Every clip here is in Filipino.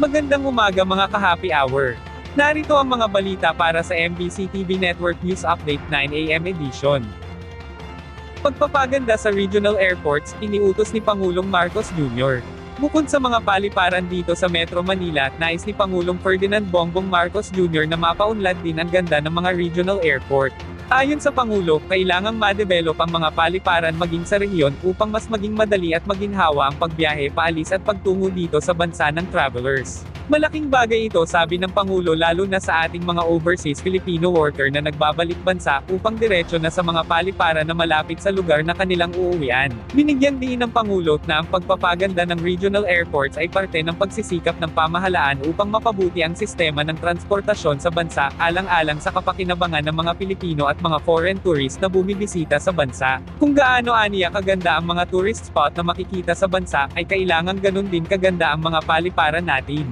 Magandang umaga mga ka-happy hour. Narito ang mga balita para sa MBC TV Network News Update 9 AM edition. Pagpapaganda sa regional airports, iniutos ni Pangulong Marcos Jr. Bukod sa mga paliparan dito sa Metro Manila, nais ni Pangulong Ferdinand Bongbong Marcos Jr. na mapaunlad din ang ganda ng mga regional airport. Ayon sa Pangulo, kailangang ma-develop ang mga paliparan maging sa rehiyon upang mas maging madali at maginhawa ang pagbiyahe paalis at pagtungo dito sa bansa ng travelers. Malaking bagay ito, sabi ng Pangulo, lalo na sa ating mga overseas Filipino worker na nagbabalik bansa upang diretso na sa mga paliparan na malapit sa lugar na kanilang uuwian. Binigyan din ng Pangulo na ang pagpapaganda ng regional airports ay parte ng pagsisikap ng pamahalaan upang mapabuti ang sistema ng transportasyon sa bansa, alang-alang sa kapakinabangan ng mga Pilipino at mga foreign tourists na bumibisita sa bansa. Kung gaano aniya kaganda ang mga tourist spot na makikita sa bansa, ay kailangan ganun din kaganda ang mga paliparan natin.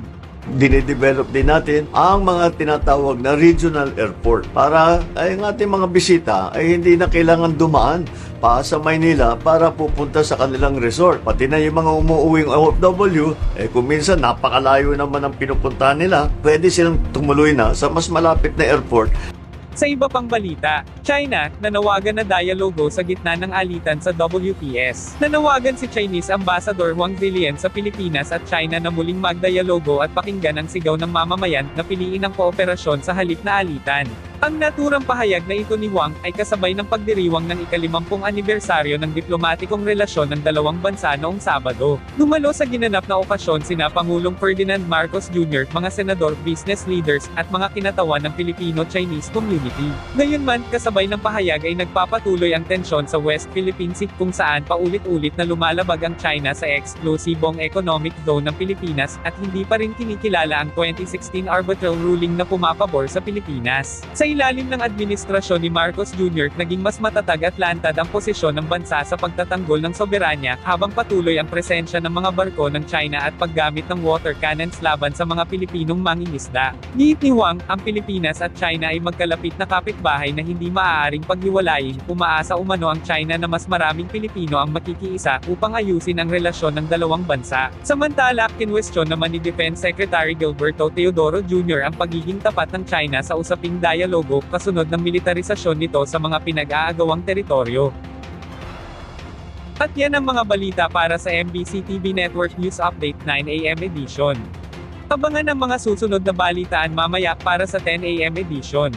Dinidevelop din natin ang mga tinatawag na regional airport para ay ang ating mga bisita ay hindi na kailangan dumaan pa sa Maynila para pupunta sa kanilang resort. Pati na yung mga umuuwing OFW, kung minsan napakalayo naman ang pinupuntahan nila, pwede silang tumuloy na sa mas malapit na airport. Sa iba pang balita, China, nanawagan na dialogo sa gitna ng alitan sa WPS. Nanawagan si Chinese Ambassador Wang Zilian sa Pilipinas at China na muling magdialogo at pakinggan ang sigaw ng mamamayan na piliin ang kooperasyon sa halip na alitan. Ang naturang pahayag na ito ni Wang ay kasabay ng pagdiriwang ng ika-50 anibersaryo ng diplomatikong relasyon ng dalawang bansa noong Sabado. Dumalo sa ginanap na okasyon sina Pangulong Ferdinand Marcos Jr., mga senador, business leaders, at mga kinatawan ng Filipino-Chinese community. Gayunman, kasabay ng pahayag ay nagpapatuloy ang tensyon sa West Philippine Sea kung saan paulit-ulit na lumalabag ang China sa eksklusibong economic zone ng Pilipinas at hindi pa rin kinikilala ang 2016 arbitral ruling na pumapabor sa Pilipinas. Sa ilalim ng administrasyon ni Marcos Jr., naging mas matatag at lantad ang posisyon ng bansa sa pagtatanggol ng soberanya, habang patuloy ang presensya ng mga barko ng China at paggamit ng water cannons laban sa mga Pilipinong mangingisda. Giit ni Wang, ang Pilipinas at China ay magkalapit na kapitbahay na hindi maaaring paghiwalayin. Umaasa umano ang China na mas maraming Pilipino ang makikiisa upang ayusin ang relasyon ng dalawang bansa. Samantala, kinwestiyon naman ni Defense Secretary Gilberto Teodoro Jr. ang pagiging tapat ng China sa usaping dialogo kasunod ng militarisasyon nito sa mga pinag-aagawang teritoryo. At yan ang mga balita para sa MBC TV Network News Update 9 AM edition. Abangan ang mga susunod na balitaan mamaya para sa 10 AM edition.